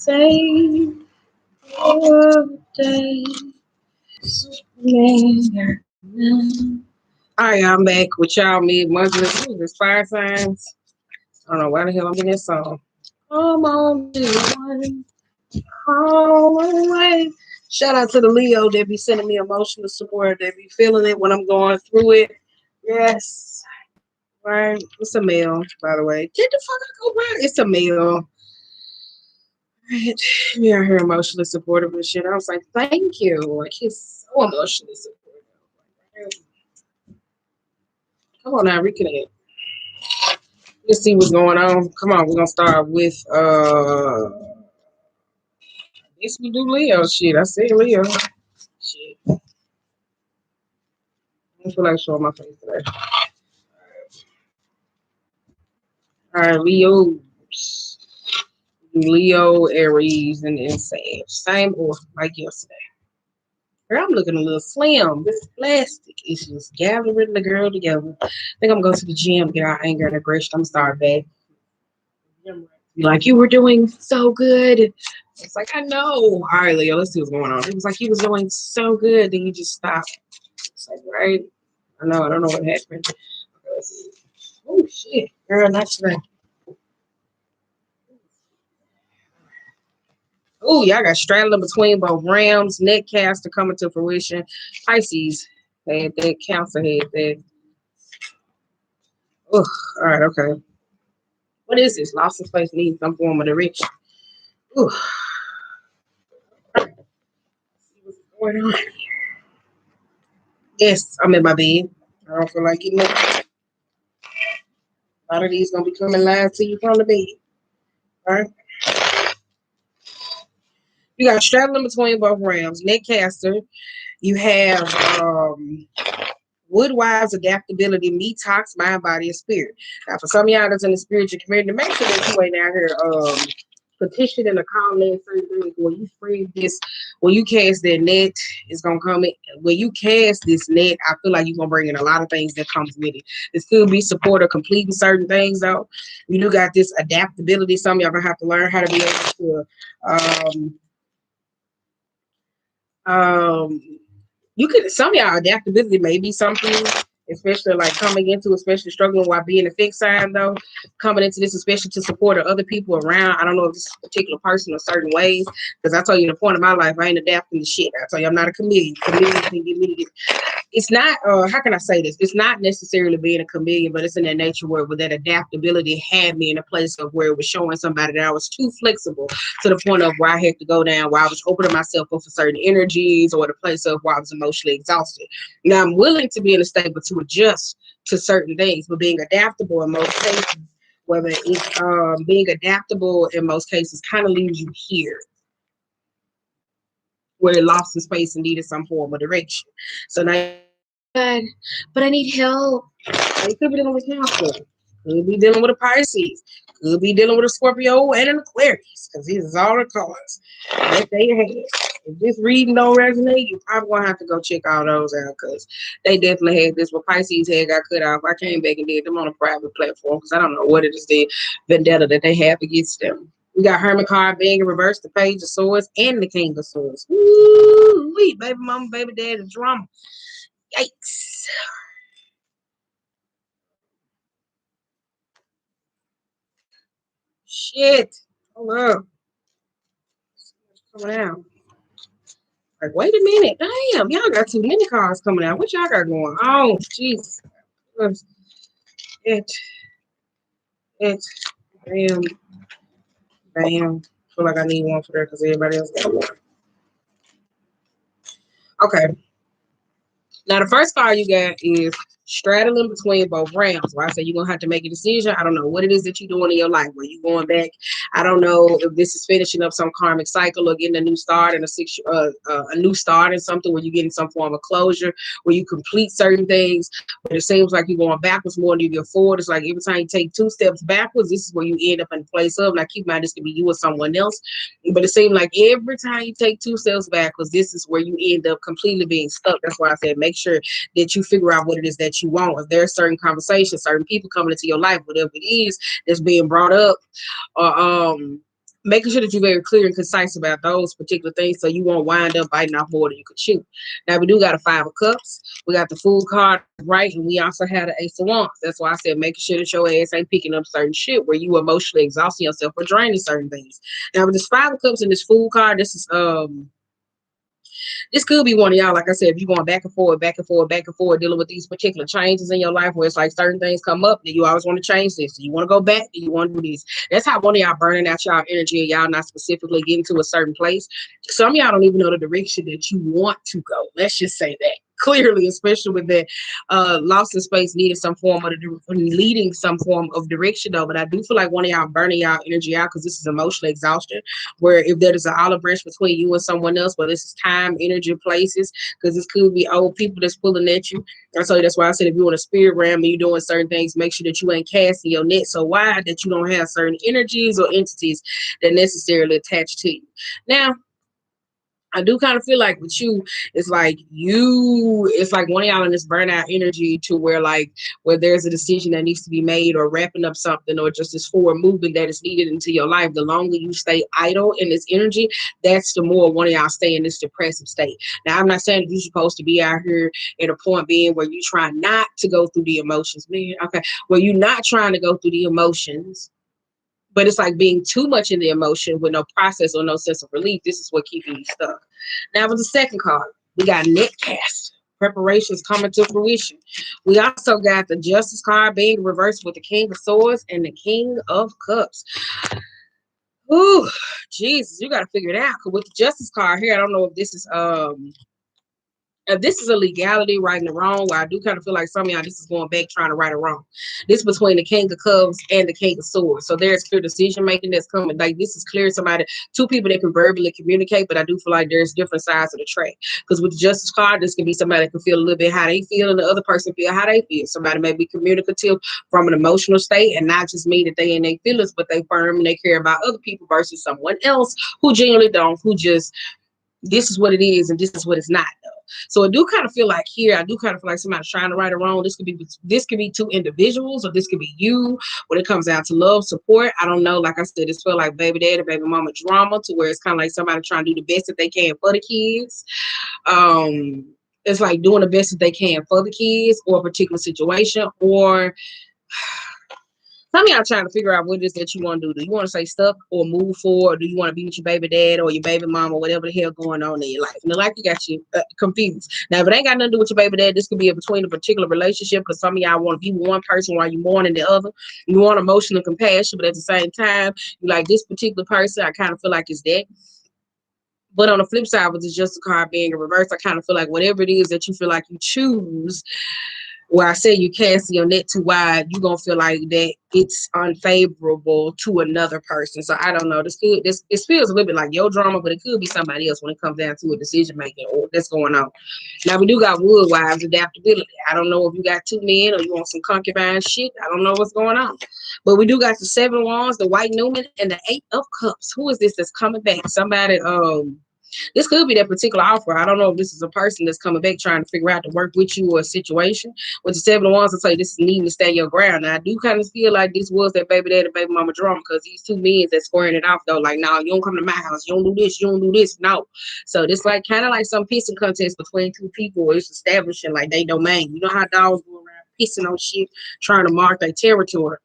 Say your day. Alright, I'm back with y'all mid-monthly. It's fire signs. I don't know why the hell I'm getting this song. Come on, everyone. Call away. Shout out to the Leo that be sending me emotional support, that be feeling it when I'm going through it. Yes. Right. It's a male, by the way. Get the fuck out of go right. It's a male. Right. We are here emotionally supportive and shit. I was like, thank you. Like he's so emotionally supportive. Come on now, reconnect. Let's see what's going on. Come on, we're gonna start with I guess we do Leo shit. I said Leo. Shit. I feel like showing my face today. Alright, Leo, Aries, and Sag. Same or like yesterday. Girl, I'm looking a little slim. This plastic is just gathering the girl together. I think I'm going to the gym, get our anger and aggression. I'm gonna start back. Like, you were doing so good. It's like, I know. All right, Leo, let's see what's going on. It was like you was doing so good, then you just stopped. It's like, right? I know, I don't know what happened. Oh shit, girl, not today. Oh, y'all got straddling between both Rams, neck caster coming to fruition. Pisces had that, Cancer had that. Oh, all right, okay. What is this? Lost in space needs some form of direction. Ooh. What's going on? Yes, I'm in my bed. I don't feel like getting up. A lot of these gonna be coming live to you from the bed. All right. You got straddling between both Rams, neck caster. You have Woodwives, adaptability, detox, mind, body, and spirit. Now, for some of y'all that's in the spiritual community, make sure that you ain't out here petitioning or calling in certain things. When you free this, when you cast that net, it's gonna come in. When you cast this net, I feel like you're gonna bring in a lot of things that comes with it. It still be support or completing certain things though. You do got this adaptability. Some of y'all gonna have to learn how to be able to um you could some of y'all adaptability may be something, especially like coming into, especially struggling while being a fixed sign though, coming into this, especially to support other people around. I don't know if this particular person or certain ways, because I told you the point of my life, I ain't adapting to shit. I told you I'm not a chameleon. Chameleons can get me to get. It's not how can I say this? It's not necessarily being a chameleon, but it's in that nature where with that adaptability had me in a place of where it was showing somebody that I was too flexible to the point of where I had to go down, where I was opening myself up for certain energies, or the place of where I was emotionally exhausted. Now I'm willing to be in a state but to adjust to certain things, but being adaptable in most cases, whether it's being adaptable in most cases kind of leaves you here where it lost in space and needed some form of direction. So now, but I need help. You could be dealing with Cancer, could be dealing with a Pisces, could be dealing with a Scorpio and an Aquarius, because these is all the cards that they have. If this reading don't resonate, you probably gonna have to go check all those out, because they definitely had this. What Pisces had got cut off. I came back and did them on a private platform because I don't know what it is, the vendetta that they have against them. We got Hermit card being in reverse, the Page of Swords, and the King of Swords. Woo, baby mama, baby daddy, drama. Yikes. Shit. Hold up. Coming out. Like, wait a minute. Damn, y'all got too many cards coming out. What y'all got going on? Jeez. It. It. Bam. Bam. Feel like I need one for there because everybody else got one. Okay. Now, the first card you got is straddling between both realms. Where I say you're going to have to make a decision. I don't know what it is that you're doing in your life. Where you going back? I don't know if this is finishing up some karmic cycle or getting a new start and a new start in something where you're getting some form of closure, where you complete certain things. But it seems like you're going backwards more than you get forward. It's like every time you take 2 steps backwards, this is where you end up in the place of. Now, keep in mind, this could be you or someone else. But it seems like every time you take 2 steps backwards, this is where you end up completely being stuck. That's why I said make sure that you figure out what it is that you want. If there are certain conversations, certain people coming into your life, whatever it is that's being brought up, or making sure that you're very clear and concise about those particular things so you won't wind up biting off more than you could chew. Now, we do got a Five of Cups. We got the Fool card right, and we also had an Ace of Wands. That's why I said making sure that your ass ain't picking up certain shit where you emotionally exhausting yourself or draining certain things. Now, with this Five of Cups and this Fool card, this could be one of y'all, like I said, if you're going back and forth, back and forth, back and forth, dealing with these particular changes in your life where it's like certain things come up that you always want to change this. Do you want to go back? Do you want to do this? That's how one of y'all burning out y'all energy and y'all not specifically getting to a certain place. Some of y'all don't even know the direction that you want to go. Let's just say that. Clearly, especially with that lost in space needing some form of leading some form of direction though. But I do feel like one of y'all burning y'all energy out because this is emotional exhaustion. Where if there is an olive branch between you and someone else, but this is time, energy, places, because this could be old people that's pulling at you. And so that's why I said if you're in a spirit realm and you're doing certain things, make sure that you ain't casting your net so wide that you don't have certain energies or entities that necessarily attach to you. Now, I do kind of feel like with you, it's like one of y'all in this burnout energy to where there's a decision that needs to be made or wrapping up something or just this forward movement that is needed into your life. The longer you stay idle in this energy, that's the more one of y'all stay in this depressive state. Now, I'm not saying that you're supposed to be out here at a point being where you try not to go through the emotions, man. Okay. Where you're not trying to go through the emotions, but it's like being too much in the emotion with no process or no sense of relief. This is what keeping you stuck. Now, with the second card, we got netcast. Preparations coming to fruition. We also got the Justice card being reversed with the King of Swords and the King of Cups. Ooh, Jesus, you got to figure it out. Because with the Justice card here, I don't know if this is a legality, right and the wrong, where I do kind of feel like some of y'all, this is going back trying to right or wrong. This between the King of Cups and the King of Swords. So there's clear decision making that's coming. Like this is clear two people that can verbally communicate, but I do feel like there's different sides of the track. Because with the Justice card, this can be somebody that can feel a little bit how they feel and the other person feel how they feel. Somebody may be communicative from an emotional state and not just mean that they in their feelings, but they firm and they care about other people versus someone else who genuinely don't, who just this is what it is and this is what it's not though. So I do kind of feel like here, I do kind of feel like somebody's trying to right or wrong. This could be two individuals or this could be you when it comes down to love, support. I don't know. Like I said, this feel like baby daddy, baby mama drama to where it's kind of like somebody trying to do the best that they can for the kids. It's like doing the best that they can for the kids or a particular situation or some of y'all trying to figure out what it is that you want to do. Do you want to stay stuck or move forward? Or do you want to be with your baby dad or your baby mom or whatever the hell going on in your life? And like you got you confused. Now, if it ain't got nothing to do with your baby dad, this could be a between a particular relationship because some of y'all want to be one person while you're mourning the other. You want emotional compassion, but at the same time, you like this particular person. I kind of feel like it's that. But on the flip side, with the Justice card being in reverse, I kind of feel like whatever it is that you feel like you choose, where I say you casting your net too wide, you're gonna feel like that it's unfavorable to another person. So I don't know. This feels a little bit like your drama, but it could be somebody else when it comes down to a decision making or that's going on. Now we do got wood wives adaptability. I don't know if you got two men or you want some concubine shit. I don't know what's going on. But we do got the 7 of Wands, the White Newman, and the 8 of Cups. Who is this that's coming back? Somebody this could be that particular offer. I don't know if this is a person that's coming back trying to figure out to work with you or a situation. With the 7 of Wands, I'll tell you this is needing to stay your ground. Now, I do kind of feel like this was that baby daddy, baby mama drama because these two men that's squaring it off, though. Like, no, you don't come to my house. You don't do this. You don't do this. No. So, this like kind of like some pissing contest between two people where it's establishing like they domain. You know how dogs go around pissing on shit, trying to mark their territory.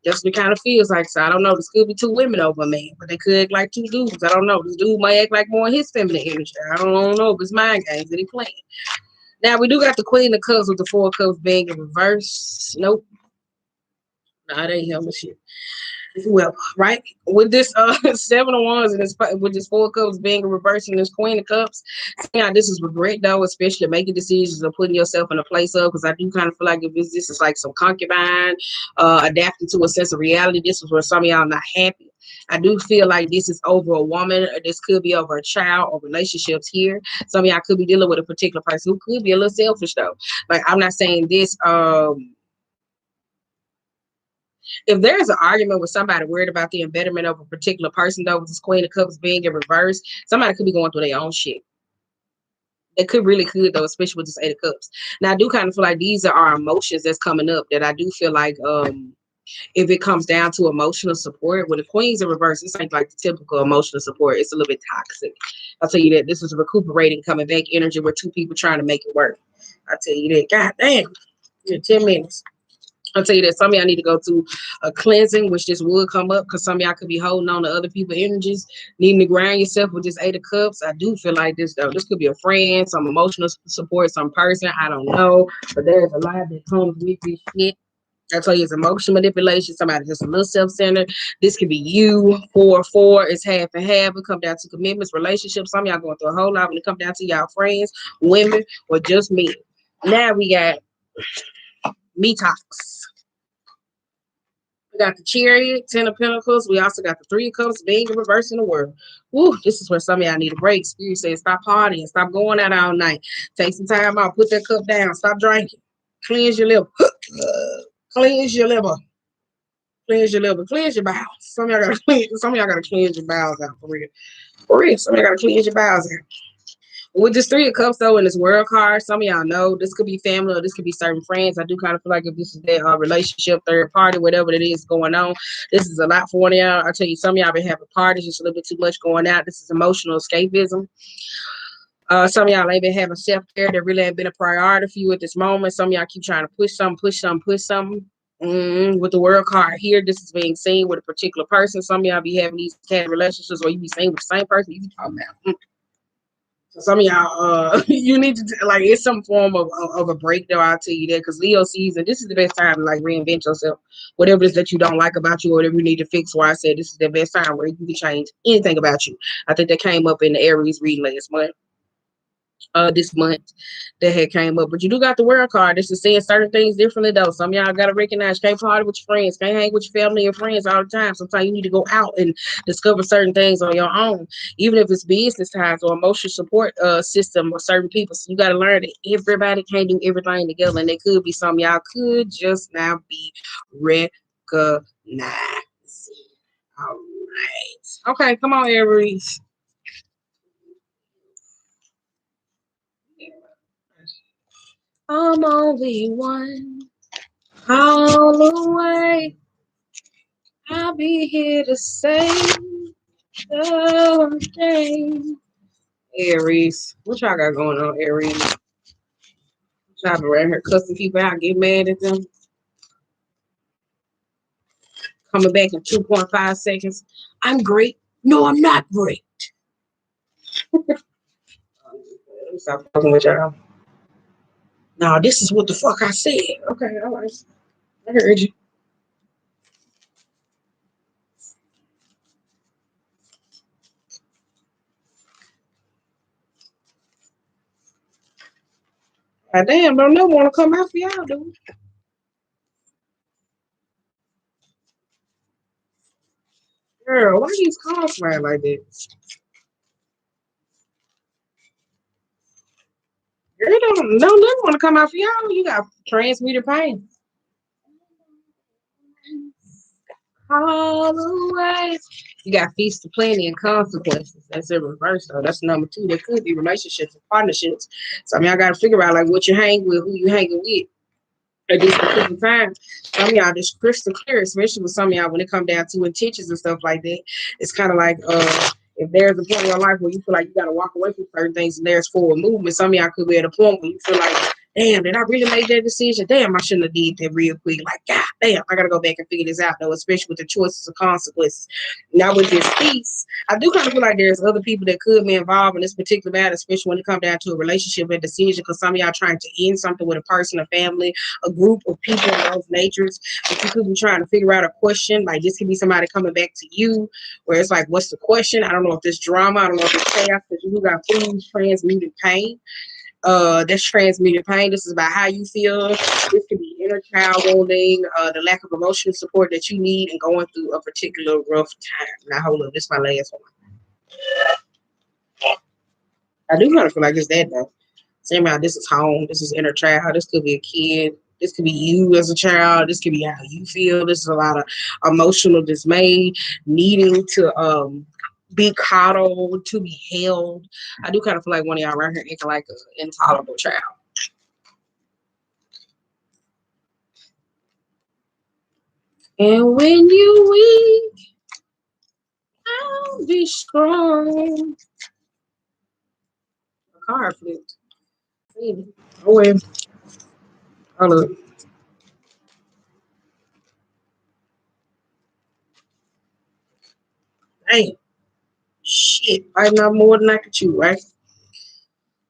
That's what it kind of feels like. So I don't know. This could be two women over a man, but they could act like two dudes. I don't know. This dude might act like more in his feminine energy. I don't know if it's mind games that he playing. Now we do got the Queen of Cups with the 4 of Cups being in reverse. Nope. Nah, that ain't helping shit. Well, right with this 7 of Wands and this with this 4 of Cups being in reverse and this Queen of Cups, yeah, this is regret though, especially making decisions or putting yourself in a place of because I do kind of feel like if this is like some concubine adapting to a sense of reality. This is where some of y'all not happy. I do feel like this is over a woman, or this could be over a child or relationships here. Some of y'all could be dealing with a particular person who could be a little selfish though. Like I'm not saying this. If there's an argument with somebody worried about the embetterment of a particular person, though, with this Queen of Cups being in reverse, somebody could be going through their own shit. They could though, especially with this 8 of Cups. Now I do kind of feel like these are our emotions that's coming up that I do feel like If it comes down to emotional support, when the queen's in reverse, it's like the typical emotional support. It's a little bit toxic. I'll tell you that this is recuperating, coming back energy where two people trying to make it work. I'll tell you that. God damn. Yeah, 10 minutes. I'll tell you that some of y'all need to go through a cleansing, which this would come up because some of y'all could be holding on to other people's energies, needing to ground yourself with this Eight of Cups. I do feel like this, though. This could be a friend, some emotional support, some person. I don't know. But there's a lot that comes with this shit. I tell you, it's emotional manipulation. Somebody just a little self-centered. This could be you. 4-4. It's half and half. It come down to commitments, relationships. Some of y'all going through a whole lot when it come down to y'all friends, women, or just men. Now we got me talks. We got the Chariot, Ten of Pentacles. We also got the Three of Cups, being in reverse in the world. Woo, this is where some of y'all need a break. Spirit says, stop partying, stop going out all night. Take some time out, put that cup down, stop drinking. Cleanse your liver. Cleanse your liver. Cleanse your liver. Cleanse your bowels. Some of y'all gotta cleanse your bowels out for real. For real. Some of y'all gotta cleanse your bowels out. With this Three of Cups, though, in this world card, some of y'all know this could be family or this could be certain friends. I do kind of feel like if this is their relationship, third party, whatever it is going on, this is a lot for one of y'all. I tell you, some of y'all been having parties, just a little bit too much going out. This is emotional escapism. Some of y'all ain't been having self-care that really ain't been a priority for you at this moment. Some of y'all keep trying to push something. With the world card here, this is being seen with a particular person. Some of y'all be having these kind of relationships where you be seen with the same person you be talking about. So some of y'all, you need to like it's some form of a break though. I'll tell you that because Leo season, this is the best time to like reinvent yourself. Whatever it is that you don't like about you, or whatever you need to fix. Why I said this is the best time where you can change anything about you. I think that came up in the Aries reading last month. This month that had came up, but you do got the world card. This is saying certain things differently though. Some of y'all gotta recognize you can't party with your friends, can't hang with your family and friends all the time. Sometimes you need to go out and discover certain things on your own, even if it's business ties or emotional support system or certain people. So you gotta learn that everybody can't do everything together, and there could be some y'all could just now be recognized. All right, okay, come on, Aries. I'm only one call away. I'll be here to save the day. Aries, what y'all got going on, Aries? Y'all been around here cussing people out, get mad at them. Coming back in 2.5 seconds. I'm great. No, I'm not great. Let me stop talking with y'all. No, this is what the fuck I said. Okay, all right. I heard you. God damn, don't no want to come out for y'all, dude. Girl, why these cars flying like that? Girl, don't never want to come out for y'all. You got transmuted pain. All away. You got feast of plenty and consequences. That's in reverse though. That's number two. There could be relationships and partnerships. So I mean I gotta figure out like what you hang with, who you hanging with at this particular time. Some of y'all just crystal clear, especially with some of y'all when it come down to intentions and stuff like that. It's kind of like if there's a point in your life where you feel like you gotta walk away from certain things and there's forward movement, some of y'all could be at a point where you feel like, damn, did I really make that decision? Damn, I shouldn't have did that real quick. Like, God damn, I gotta go back and figure this out though, especially with the choices and consequences. Now with this piece, I do kind of feel like there's other people that could be involved in this particular matter, especially when it comes down to a relationship and decision, because some of y'all trying to end something with a person, a family, a group of people of those natures. But you could be trying to figure out a question. Like this could be somebody coming back to you, where it's like, what's the question? I don't know if this drama, I don't know if it's chaos, because you got food transmuted pain. That's transmuted pain. This is about how you feel. This could be inner child wounding, the lack of emotional support that you need, and going through a particular rough time. Now, hold up, this is my last one. I do kind of feel like it's that though. Same out. This is home. This is inner child. This could be a kid. This could be you as a child. This could be how you feel. This is a lot of emotional dismay, needing to be coddled, to be held. I do kind of feel like one of y'all right here acting like an intolerable child. And when you weak, I'll be strong. A car flipped. Oh, well. Hold up. Damn. Shit. I know more than I could chew, right?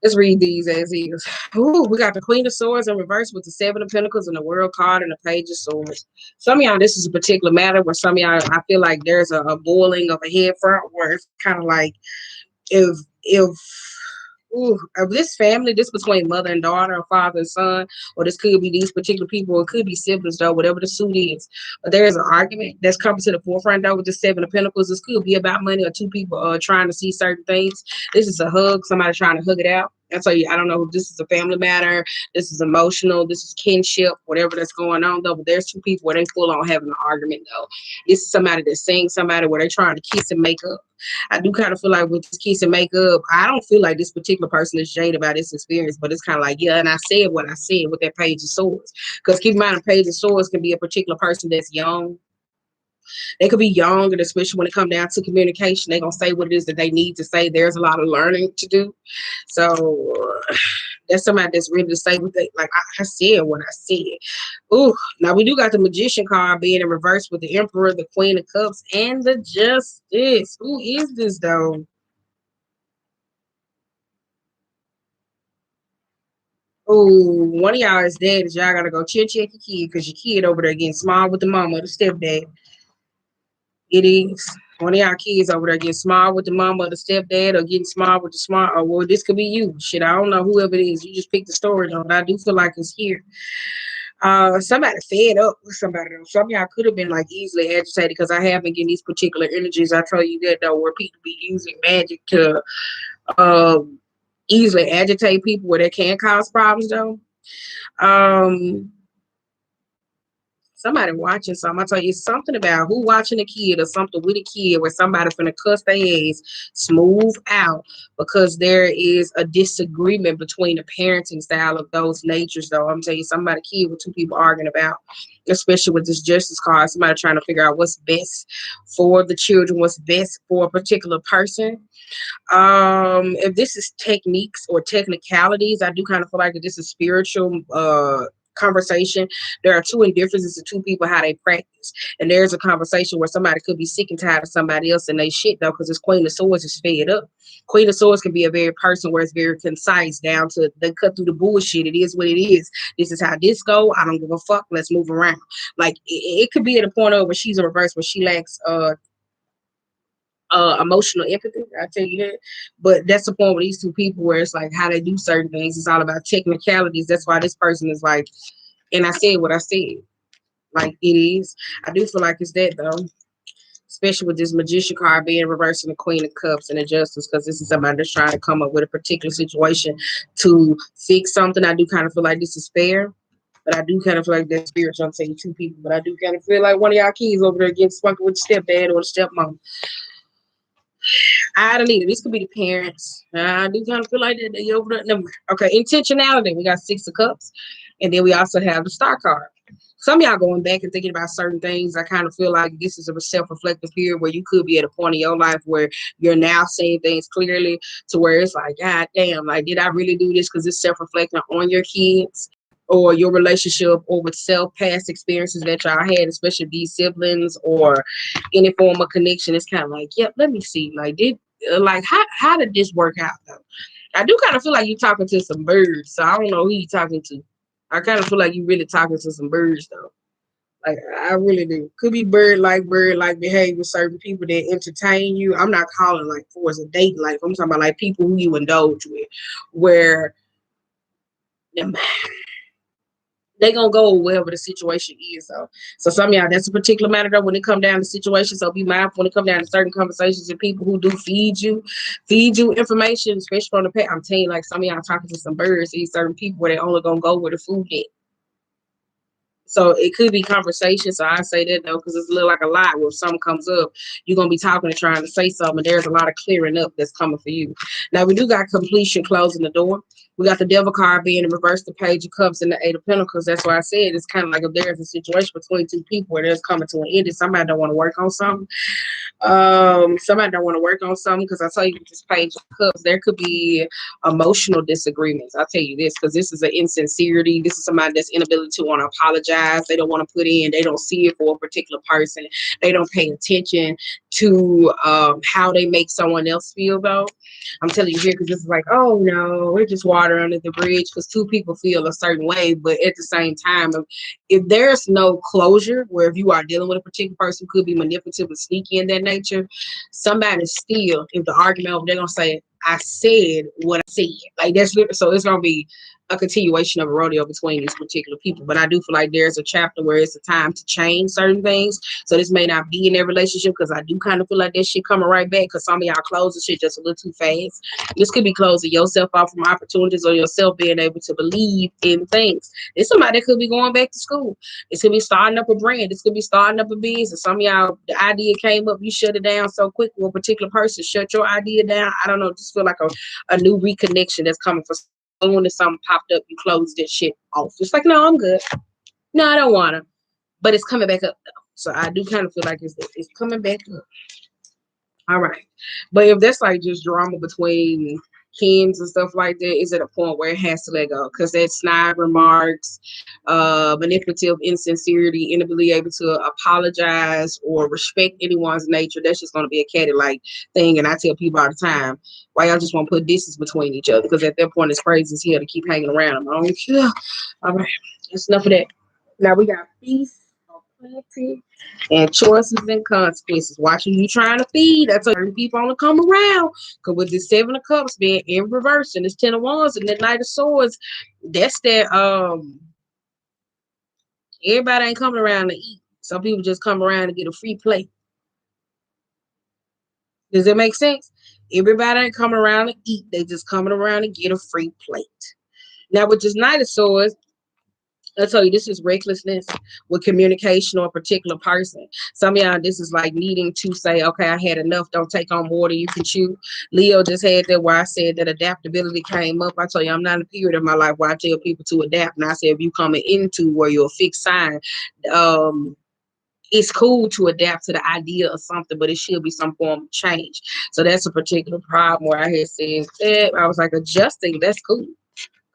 Let's read these as is. Ooh, we got the Queen of Swords in reverse with the Seven of Pentacles and the World card and the Page of Swords. Some of y'all, this is a particular matter where some of y'all, I feel like there's a boiling of a head front where it's kind of like if of this family, this between mother and daughter, or father and son, or this could be these particular people, or it could be siblings, though, whatever the suit is. But there is an argument that's coming to the forefront, though, with the Seven of Pentacles. This could be about money or two people trying to see certain things. This is a hug, somebody trying to hug it out. And so I don't know if this is a family matter, this is emotional, this is kinship, whatever that's going on, though. But there's two people where they full on having an argument, though. This is somebody that's seeing somebody where they're trying to kiss and make up. I do kind of feel like with this kiss and makeup, I don't feel like this particular person is jaded about this experience, but it's kind of like, yeah, and I said what I said with that Page of Swords. Because keep in mind, a Page of Swords can be a particular person that's young. They could be young, and especially when it comes down to communication, they're going to say what it is that they need to say. There's a lot of learning to do. So that's somebody that's ready to say what they, like I said what I said. Ooh, now we do got the Magician card being in reverse with the Emperor, the Queen of Cups, and the Justice. Who is this, though? Oh, one of y'all is dead. Y'all gotta go check your kid because your kid over there getting small with the mama, the stepdad. It is. One of y'all kids over there getting small with the mama or the stepdad, or getting small with the smart. Or well, this could be you. Shit, I don't know whoever it is. You just pick the story though. But I do feel like it's here. Somebody fed up with somebody though. Some of y'all could have been like easily agitated because I have been getting these particular energies. I tell you that though, where people be using magic to easily agitate people where they can cause problems though. Um, Somebody watching something. I tell you something about who watching a kid or something with a kid where somebody finna cuss their ass smooth out because there is a disagreement between the parenting style of those natures though. I'm telling you somebody kid with two people arguing about, especially with this justice card, somebody trying to figure out what's best for the children, what's best for a particular person. If this is techniques or technicalities, I do kind of feel like this is spiritual conversation. There are two indifferences to two people how they practice, and there's a conversation where somebody could be sick and tired of somebody else and they shit though, because this Queen of Swords is fed up. Queen of Swords can be a very person where it's very concise down to they cut through the bullshit. It is what it is. This is how this go. I don't give a fuck. Let's move around. Like it could be at a point of where she's in reverse where she lacks emotional empathy. I tell you that. But that's the point with these two people where it's like how they do certain things. It's all about technicalities. That's why this person is like, and I said what I said. Like it is. I do feel like it's that though. Especially with this Magician card being reversing the Queen of Cups and the Justice, because this is somebody that's trying to come up with a particular situation to fix something. I do kind of feel like this is fair. But I do kind of feel like that's spiritual. I'm saying two people, but I do kind of feel like one of y'all kids over there getting spunky with the stepdad or the stepmom. I don't either. This could be the parents. I do kind of feel like that. They over there. Okay, intentionality. We got Six of Cups, and then we also have the Star card. Some of y'all going back and thinking about certain things. I kind of feel like this is a self-reflective period where you could be at a point in your life where you're now seeing things clearly to where it's like, God damn, like, did I really do this? Because it's self-reflecting on your kids or your relationship or with self past experiences that y'all had, especially these siblings or any form of connection. It's kind of like, yep, let me see. Like, how did this work out though? I do kind of feel like you're talking to some birds, so I don't know who you're talking to. I kind of feel like you really talking to some birds though. Like I really do. Could be bird like behavior, certain people that entertain you. I'm not calling like for as a date life. I'm talking about like people who you indulge with, where they gonna go wherever the situation is. So some of y'all, that's a particular matter though when it come down to situations. So be mindful when it come down to certain conversations and people who do feed you information, especially from the pet. I'm telling you, like some of y'all talking to some birds, these certain people where they only gonna go where the food is. So it could be conversation. So I say that though, because it's a little like a lot where if something comes up, you're gonna be talking and trying to say something. And there's a lot of clearing up that's coming for you. Now we do got completion closing the door. We got the devil card being in reverse, the page of cups and the eight of pentacles. That's why I said it's kind of like if there's a situation between two people where there's coming to an end and somebody don't want to work on something. Somebody don't want to work on something because I tell you with this page of cups, there could be emotional disagreements. I'll tell you this because this is an insincerity. This is somebody that's inability to want to apologize. They don't want to put in. They don't see it for a particular person. They don't pay attention to how they make someone else feel though. I'm telling you here because this is like, oh no, we're just water under the bridge because two people feel a certain way, but at the same time, if there's no closure, where if you are dealing with a particular person who could be manipulative and sneaky in that nature, somebody still, if the argument over, they're gonna say, I said what I said. Like that's so it's gonna be a continuation of a rodeo between these particular people. But I do feel like there's a chapter where it's a time to change certain things. So this may not be in their relationship because I do kind of feel like that shit coming right back because some of y'all closing shit just a little too fast. This could be closing yourself off from opportunities or yourself being able to believe in things. It's somebody that could be going back to school. This could be starting up a brand. This could be starting up a business. Some of y'all, the idea came up, you shut it down so quick with a particular person. Shut your idea down. I don't know. Just feel like a new reconnection that's coming for someone. If something popped up, you closed that shit off. It's like, no, I'm good. No, I don't want to. But it's coming back up though. So I do kind of feel like it's coming back up. All right. But if that's like just drama between kins and stuff like that, is at a point where it has to let go. Because that snide remarks, manipulative insincerity, inability able to apologize or respect anyone's nature, that's just going to be a catty like thing. And I tell people all the time, why y'all just want to put distance between each other? Because at that point, it's crazy as hell to keep hanging around them. I don't care. All right. That's enough of that. Now we got peace, plenty, and choices and consequences. Watching you trying to feed. That's certain people only come around. Because with this Seven of Cups being in reverse and this Ten of Wands and the Knight of Swords, that's that everybody ain't coming around to eat. Some people just come around to get a free plate. Does that make sense? Everybody ain't coming around to eat. They just coming around to get a free plate. Now with this Knight of Swords, I tell you, this is recklessness with communication or a particular person. Some of y'all, this is like needing to say, okay, I had enough. Don't take on more than you can chew. Leo just had that where I said that adaptability came up. I tell you, I'm not in a period of my life where I tell people to adapt. And I said, if you coming into where you're a fixed sign, it's cool to adapt to the idea of something, but it should be some form of change. So that's a particular problem where I had said that. I was like, adjusting, that's cool.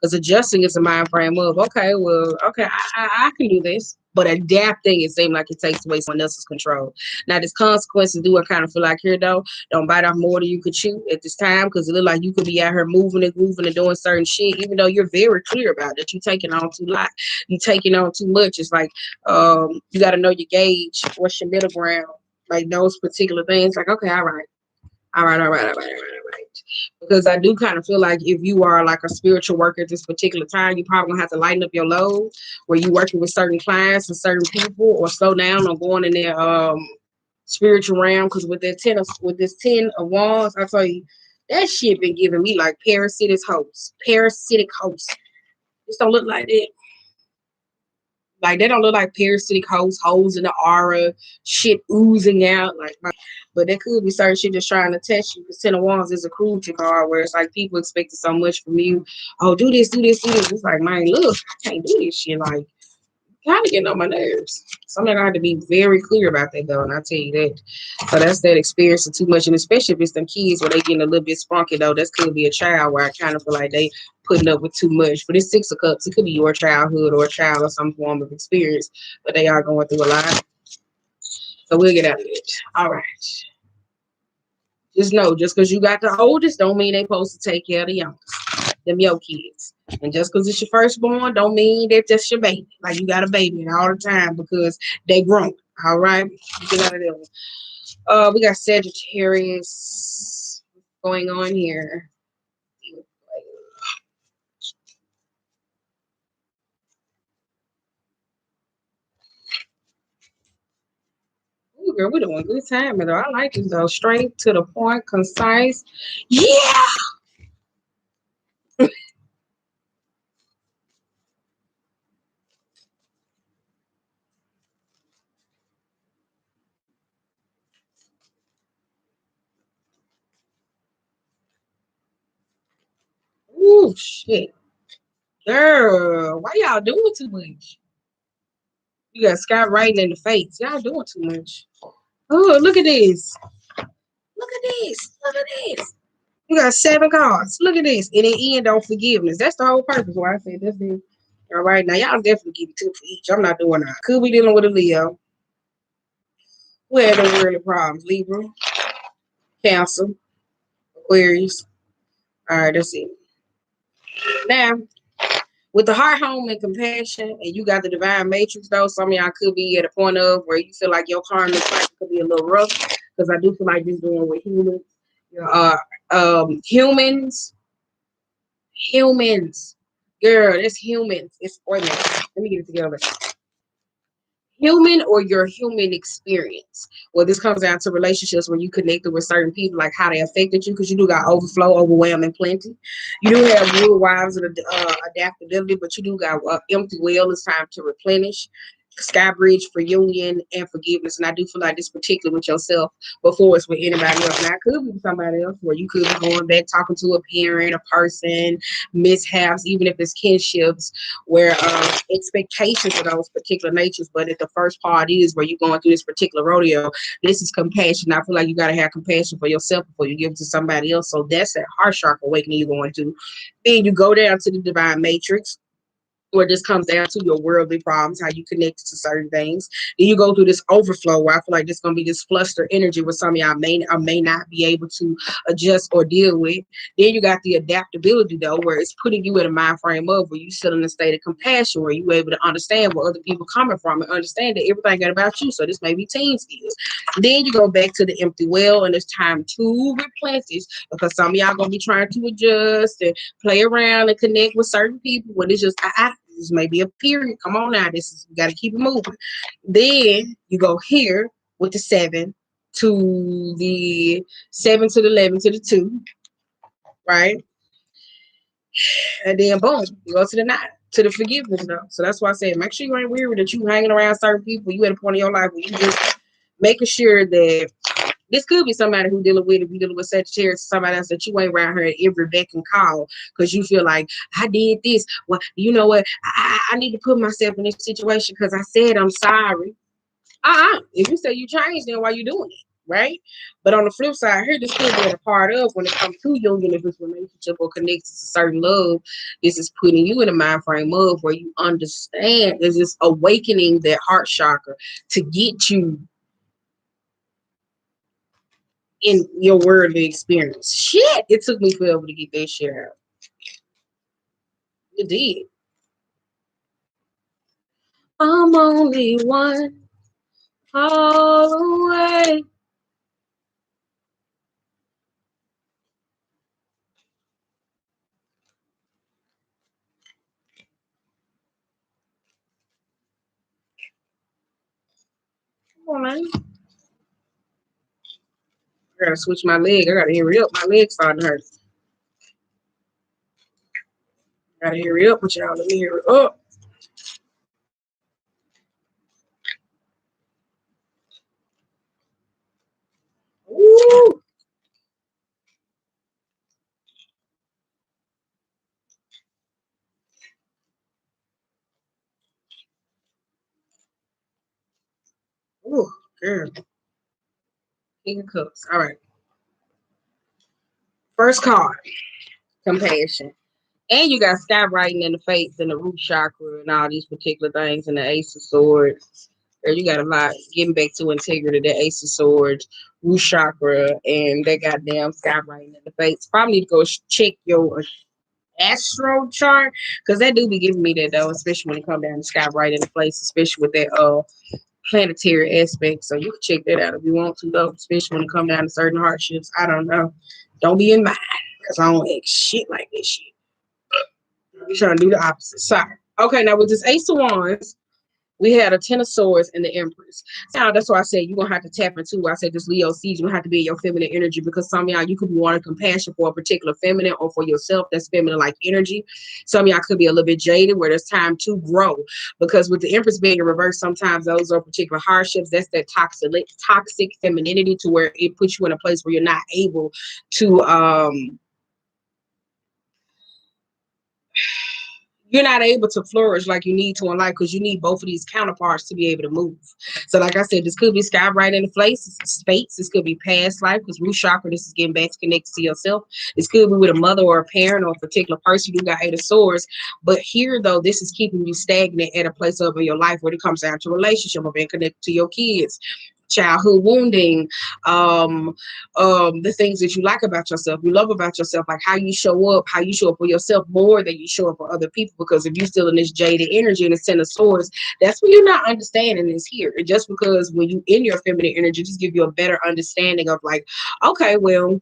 Because adjusting is a mind frame of, okay, well, okay, I can do this. But adapting, it seems like it takes away someone else's control. Now, this consequences do I kind of feel like here, though, don't bite off more than you could chew at this time because it look like you could be out here moving and grooving and doing certain shit, even though you're very clear about that. You're taking on too lot. You're taking on too much. It's like you got to know your gauge. What's your middle ground? Like those particular things. Like, okay, all right. Because I do kind of feel like if you are like a spiritual worker at this particular time, you probably gonna have to lighten up your load where you working with certain clients and certain people, or slow down on going in their spiritual realm. Because with this 10 of Wands, I tell you, that shit been giving me like parasitic hosts. This don't look like that. Like they don't look like parasitic holes in the aura, shit oozing out. But there could be certain shit just trying to test you. Because Ten of Wands is a cruelty card where it's like people expecting so much from you. Oh, do this, do this, do this. It's like, man, look, I can't do this shit. Like, kind of getting on my nerves. Something I have to be very clear about that though, and I tell you that. So that's that experience of too much, and especially if it's them kids where they getting a little bit spunky though. That could be a child where I kind of feel like they putting up with too much. For this Six of Cups, it could be your childhood or a child or some form of experience, but they are going through a lot. So we'll get out of it. All right. Just know, just because you got the oldest, don't mean they supposed to take care of the youngest. Them your kids. And just because it's your firstborn, don't mean that that's your baby. Like you got a baby all the time because they grown. All right? Get out of there. We got Sagittarius going on here. Ooh, girl, we're doing good time, though. I like it though. Straight to the point, concise. Yeah. Ooh, Oh shit. Girl, why y'all doing too much? You got Scott writing in the face. Y'all doing too much. Oh, look at this. Look at this. Look at this. You got 7 cards. Look at this. And it end on forgiveness. That's the whole purpose why I said this. All right. Now, y'all definitely give me 2 for each. I'm not doing that. Could be dealing with a Leo. Who had no really problems? Libra, Cancer, Aquarius. All right. That's it. Now, with the heart, home, and compassion, and you got the divine matrix, though, some of y'all could be at a point of where you feel like your karmic cycle could be a little rough, because I do feel like this doing with humans. Humans. Girl, that's humans. It's ordinary. Let me get it together. Human or your human experience. Well, this comes down to relationships where you connected with certain people, like how they affected you, because you do got overflow, overwhelm, and plenty. You do have good wives of adaptability, but you do got empty well. It's time to replenish. Sky bridge for union and forgiveness. And I do feel like this particular with yourself before it's with anybody else. Now, it could be with somebody else where you could be going back, talking to a parent, a person, mishaps, even if it's kinships, where expectations of those particular natures. But at the first part is where you're going through this particular rodeo. This is compassion. I feel like you got to have compassion for yourself before you give it to somebody else. So that's that heart shark awakening you're going to. Then you go down to the divine matrix, where this comes down to your worldly problems, how you connect to certain things. Then you go through this overflow where I feel like there's going to be this fluster energy where some of y'all may or may not be able to adjust or deal with. Then you got the adaptability, though, where it's putting you in a mind frame of where you still in a state of compassion, where you're able to understand where other people coming from and understand that everything got about you. So this may be teen skills. Then you go back to the empty well, and it's time to replenish, because some of y'all going to be trying to adjust and play around and connect with certain people when it's just this may be a period. Come on now, this is, you got to keep it moving. Then you go here with the 7 to the 7 to the 11 to the 2, right? And then boom, you go to the 9 to the forgiveness, though. So that's why I said make sure you ain't weary that you hanging around certain people. You at a point in your life where you just making sure that this could be somebody who dealing with, if you dealing with Sagittarius, somebody else that you ain't around her at every beck and call because you feel like I did this. Well, you know what? I need to put myself in this situation because I said I'm sorry. If you say you changed, then why you doing it? Right? But on the flip side, here this could be a part of when it comes to union, if it's relationship or connected to certain love, this is putting you in a mind frame of where you understand, is this awakening that heart chakra to get you in your worldly experience. Shit, it took me forever to get that shit out. It did. I'm only one call away. Come on, man. I gotta switch my leg. I gotta hurry up. My leg's starting to hurt. I gotta hurry up with y'all. Let me hurry up. Ooh. Ooh, girl. King of Cups. All right. First card, compassion. And you got sky writing in the face and the root chakra and all these particular things and the Ace of Swords. Or you got a lot getting back to integrity, the Ace of Swords, root chakra, and that goddamn sky writing in the face. Probably need to go check your astro chart because that do be giving me that though, especially when it come down to sky right in the place, especially with that planetary aspect. So you can check that out if you want to though, especially when it come down to certain hardships. I don't know. Don't be in mine because I don't act shit like this shit. You're trying to do the opposite. Sorry. Okay, now with this Ace of Wands, we had a 10 of Swords and the Empress. Now, that's why I said you're going to have to tap into, I said this Leo season, you have to be in your feminine energy because some of y'all, you could be wanting compassion for a particular feminine or for yourself. That's feminine-like energy. Some of y'all could be a little bit jaded where there's time to grow because with the Empress being in reverse, sometimes those are particular hardships. That's that toxic femininity to where it puts you in a place where you're not able to you're not able to flourish like you need to in life because you need both of these counterparts to be able to move. So, like I said, this could be sky right in the face, space. This could be past life because root chakra, this is getting back connected to yourself. This could be with a mother or a parent or a particular person. You got 8 of Swords. But here, though, this is keeping you stagnant at a place of your life where it comes down to relationship or being connected to your kids, childhood wounding, um, the things that you like about yourself, you love about yourself, like how you show up for yourself more than you show up for other people. Because if you're still in this jaded energy and the 10 of Swords, that's when you're not understanding this here. And just because when you in your feminine energy, just give you a better understanding of like, okay, well,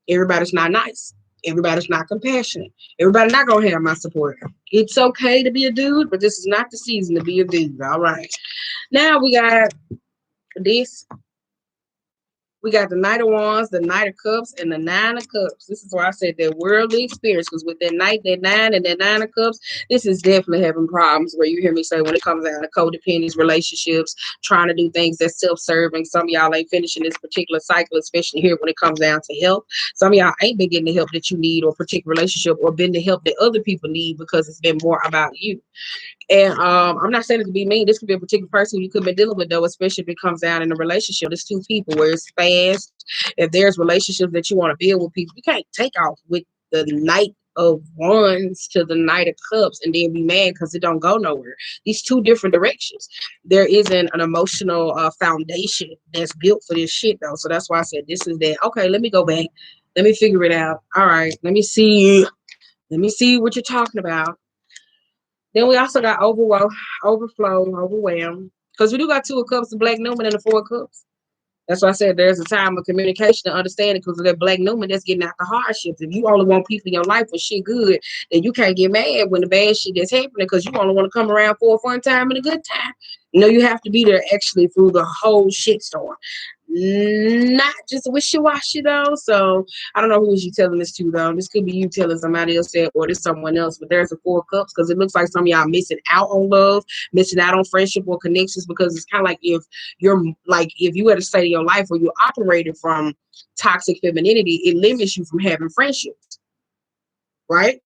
everybody's not nice. Everybody's not compassionate. Everybody's not gonna have my support. It's okay to be a dude, but this is not the season to be a dude. All right. Now we got this. We got the Knight of Wands, the Knight of Cups, and the Nine of Cups. This is why I said that worldly experience, because with that Knight, that Nine, and that Nine of Cups, this is definitely having problems where you hear me say when it comes down to codependence, relationships, trying to do things that's self-serving. Some of y'all ain't finishing this particular cycle, especially here when it comes down to health. Some of y'all ain't been getting the help that you need or particular relationship or been the help that other people need because it's been more about you. And I'm not saying it to be mean. This could be a particular person you could be dealing with, though, especially if it comes down in a relationship. There's two people where it's fast. If there's relationships that you want to build with people, you can't take off with the Knight of Wands to the Knight of Cups and then be mad because it don't go nowhere. These two different directions. There isn't an emotional foundation that's built for this shit, though. So that's why I said this is that. Okay, let me go back. Let me figure it out. All right, let me see. Let me see what you're talking about. Then we also got overflow, overwhelm. Because we do got 2 of Cups, the Black Newman, and the 4 of Cups. That's why I said there's a time of communication and understanding because of that Black Newman that's getting out the hardships. If you only want people in your life for shit good, then you can't get mad when the bad shit that's happening because you only want to come around for a fun time and a good time. You have to be there actually through the whole shit storm. Not just wishy-washy though. So I don't know who is you telling this to though. This could be you telling somebody else that, or this someone else. But there's a 4 of Cups because it looks like some of y'all missing out on love, missing out on friendship or connections because it's kind of like if you had a state of your life where you're operating from toxic femininity, it limits you from having friendships, right?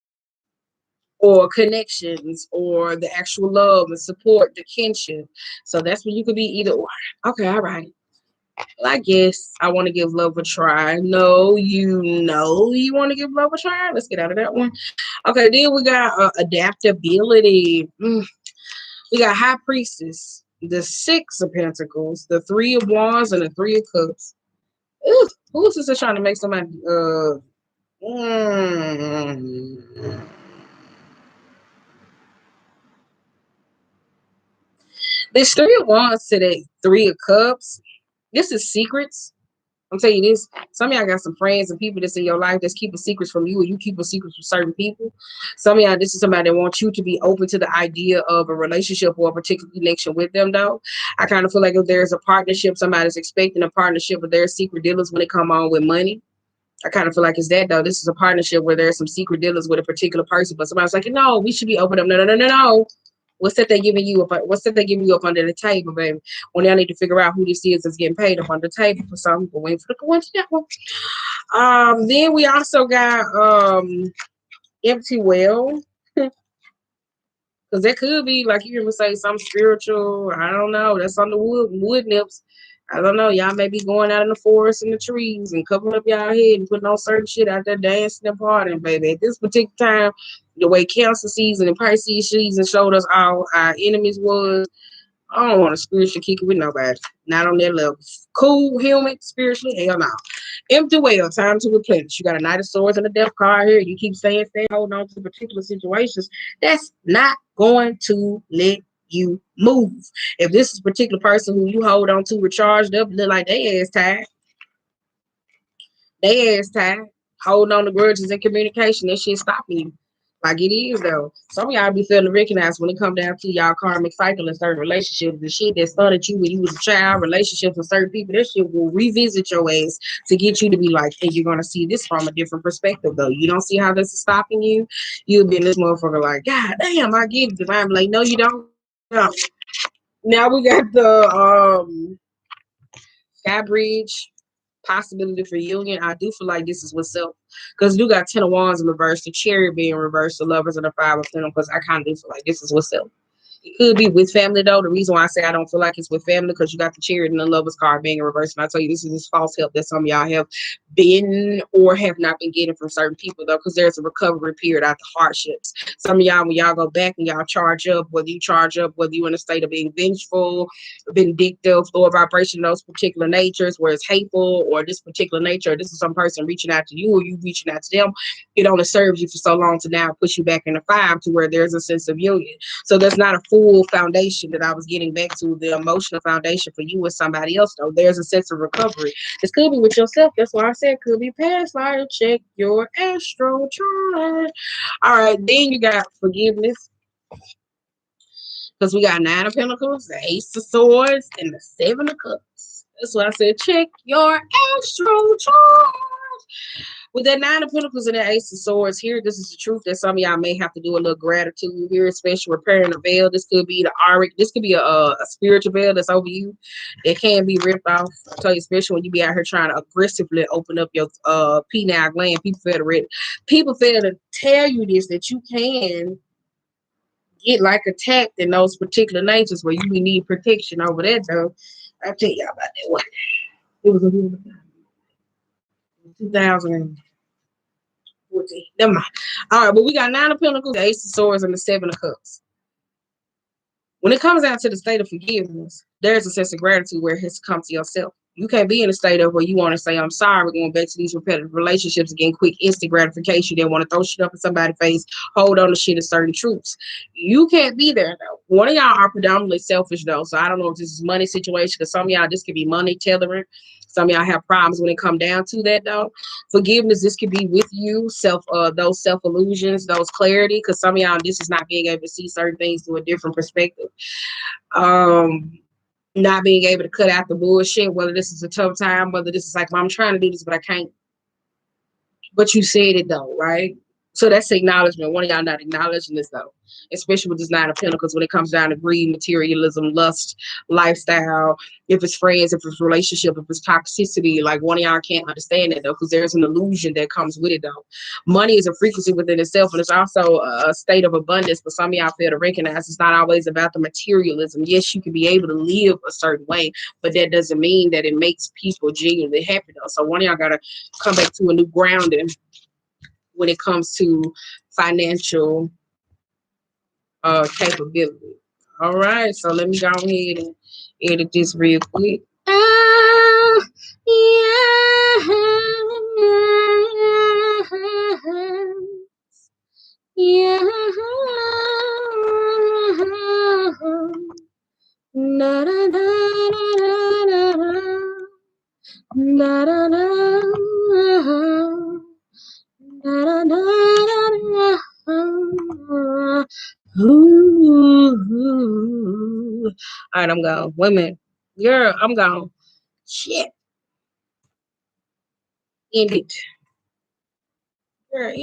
Or connections or the actual love and support, the kinship. So that's when you could be either or. Okay, all right. Well, I guess I want to give love a try. No, you want to give love a try. Let's get out of that one. Okay, then we got adaptability. We got High Priestess, the 6 of Pentacles, the 3 of Wands, and the 3 of Cups. Ooh, who is this trying to make somebody? Mm, this 3 of Wands to the 3 of Cups. This is secrets. I'm telling you this. Some of y'all got some friends and people that's in your life that's keeping secrets from you, or you keeping secrets from certain people. Some of y'all, this is somebody that wants you to be open to the idea of a relationship or a particular connection with them, though. I kind of feel like if there's a partnership, somebody's expecting a partnership, but there's secret dealers when it come on with money. I kind of feel like it's that, though. This is a partnership where there's some secret dealers with a particular person, but somebody's like, no, we should be open up. No, no, no, no, no. What's that they giving you up? What's that they giving you up under the table, baby? When y'all need to figure out who this is that's getting paid up under the table for some people. Waiting for the coincidental. Then we also got empty well. Because that could be, like you hear me say, some spiritual, I don't know, that's on the wood nips. I don't know. Y'all may be going out in the forest and the trees and covering up y'all head and putting on certain shit out there dancing and partying, baby. At this particular time, the way Cancer season and Pisces season showed us all our enemies was, I don't want to spiritually kick it with nobody. Not on that level. Cool, human, spiritually, hell no. Empty well, time to replenish. You got a Knight of Swords and a Death card here. You keep saying, holding on to particular situations. That's not going to let you move. If this is a particular person who you hold on to recharged up, look like they ass tired. They ass tired. Holding on to grudges and communication, that shit stopping you. Like it is though. Some of y'all be feeling recognized when it come down to y'all karmic cycle in certain relationships. The shit that started you when you was a child, relationships with certain people, that shit will revisit your ass to get you to be like, hey, you're gonna see this from a different perspective though. You don't see how this is stopping you. You'll be in this motherfucker like, God damn, I get it. I'm like, no, you don't. No. Now we got the Sky Bridge. possibility for union. I do feel like this is with self, because you got 10 of Wands in reverse, the Chariot being reversed, the Lovers and the Five of Pentacles. I kind of do feel like this is with self. It could be with family though. The reason why I say I don't feel like it's with family, because you got the Chariot and the Lovers card being reversed, and I tell you this is this false help that some of y'all have been or have not been getting from certain people though, because there's a recovery period after hardships. Some of y'all, when y'all go back and y'all charge up, whether you charge up, whether you're in a state of being vengeful, vindictive, lower vibration, those particular natures, where it's hateful or this particular nature, this is some person reaching out to you or you reaching out to them, it only serves you for so long to now push you back in the five to where there's a sense of union. So that's not a full foundation that I was getting back to, the emotional foundation for you and somebody else though. There's a sense of recovery. This could be with yourself. That's why I said could be past life. Check your astro chart. All right, then you got forgiveness, because we got 9 of Pentacles, the Ace of Swords, and the 7 of Cups. That's why I said check your astro chart. With that 9 of Pentacles and that Ace of Swords here, this is the truth that some of y'all may have to do a little gratitude here, especially repairing a veil. This could be the auric. This could be a spiritual veil that's over you that can be ripped off. I tell you, especially when you be out here trying to aggressively open up your penile gland. People fail to tell you this, that you can get like attacked in those particular natures where you need protection over that though. I'll tell y'all about that one. It was a 2014. Never mind. All right, but we got 9 of Pentacles, the Ace of Swords, and the 7 of Cups. When it comes down to the state of forgiveness, there's a sense of gratitude where it has to come to yourself. You can't be in a state of where you want to say, I'm sorry, going back to these repetitive relationships again, quick, instant gratification. They want to throw shit up in somebody's face, hold on to shit of certain truths. You can't be there, though. One of y'all are predominantly selfish, though. So I don't know if this is money situation, because some of y'all, this could be money tethering. Some of y'all have problems when it come down to that, though. Forgiveness, this could be with you, those self-illusions, those clarity, because some of y'all, this is not being able to see certain things through a different perspective. Not being able to cut out the bullshit, whether this is a tough time, whether this is like, well, I'm trying to do this, but I can't. But you said it though, right? So that's acknowledgement. One of y'all not acknowledging this though, especially with this 9 of Pentacles when it comes down to greed, materialism, lust, lifestyle. If it's friends, if it's relationship, if it's toxicity, like one of y'all can't understand it though, because there's an illusion that comes with it though. Money is a frequency within itself, and it's also a state of abundance. But some of y'all fail to recognize it's not always about the materialism. Yes, you can be able to live a certain way, but that doesn't mean that it makes people genuinely happy though. So one of y'all gotta come back to a new grounding when it comes to financial capability. All right, so let me go ahead and edit this real quick. All right, I'm gone. Wait a minute. Girl, I'm gone. Shit. End it. Girl,